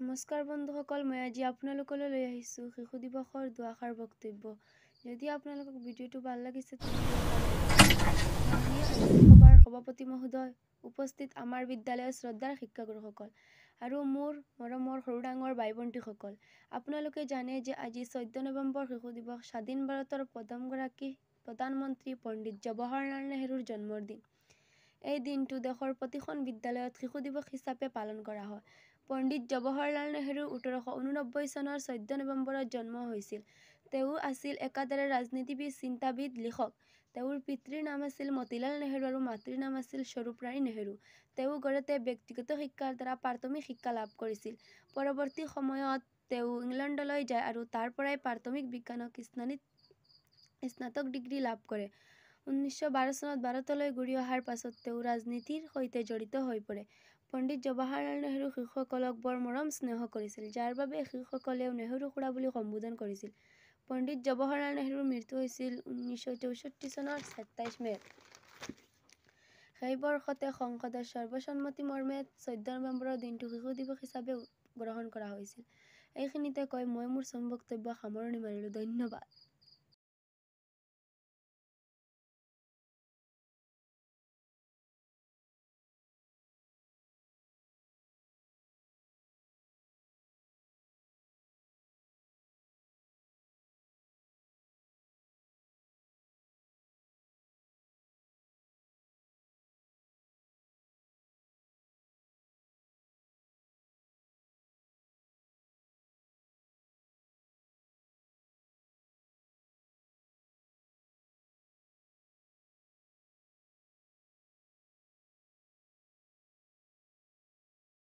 নমস্কাৰ বন্ধুসকল, মই আজি আপোনালোকলৈ লৈ আহিছোঁ শিশু দিৱসৰ দুআষাৰ বক্তব্য। যদি আপোনালোকক ভিডিঅ'টো ভাল লাগিছে মাননীয় সভাৰ সভাপতি মহোদয়, উপস্থিত আমাৰ বিদ্যালয়ৰ শ্ৰদ্ধাৰ শিক্ষাগুৰুসকল আৰু মোৰ মৰমৰ সৰু ডাঙৰ ভাই ভণ্টিসকল, আপোনালোকে জানে যে আজি 14 নৱেম্বৰ শিশু দিৱস স্বাধীন ভাৰতৰ প্ৰথমগৰাকী প্ৰধানমন্ত্ৰী পণ্ডিত জৱাহৰলাল নেহৰুৰ জন্মদিন। এই দিনটো দেশৰ প্ৰতিখন বিদ্যালয়ত শিশু দিৱস হিচাপে পালন কৰা হয়। পণ্ডিত জৱাহৰলাল নেহৰুৰ 1889 চনৰ 14 নৱেম্বৰত জন্ম হৈছিল। তেওঁ আছিল একাধাৰে ৰাজনীতিবিদ, চিন্তাবিদ, লিখক। তেওঁৰ পিতৃৰ নাম আছিল মতিলাল নেহৰু আৰু মাতৃৰ নাম আছিল স্বৰূপৰাণী নেহৰু। তেওঁ ঘৰতে ব্যক্তিগত শিক্ষাৰ দ্বাৰা প্ৰাথমিক শিক্ষা লাভ কৰিছিল। পৰৱৰ্তী সময়ত তেওঁ ইংলেণ্ডলৈ যায় আৰু তাৰ পৰাই প্ৰাথমিক বিজ্ঞানত স্নাতক ডিগ্ৰী লাভ কৰে। 1912 চনত ভাৰতলৈ ঘূৰি অহাৰ পাছত তেওঁ ৰাজনীতিৰ সৈতে জড়িত হৈ পৰে। পণ্ডিত জৱাহৰলাল নেহৰু শিশুসকলক বৰ মৰম স্নেহ কৰিছিল, যাৰ বাবে শিশুসকলেও নেহৰু খুৰা বুলি সম্বোধন কৰিছিল। পণ্ডিত জৱাহৰলাল নেহৰুৰ মৃত্যু হৈছিল 1964 চনৰ 27 মে'ত। সেই বৰ্ষতে সংসদৰ সৰ্বসন্মতিক্ৰমে 14 নৱেম্বৰৰ দিনটো শিশু দিৱস হিচাপে গ্ৰহণ কৰা হৈছিল। এইখিনিতে কৈ মই মোৰ বক্তব্য সামৰণি মাৰিলোঁ। ধন্যবাদ।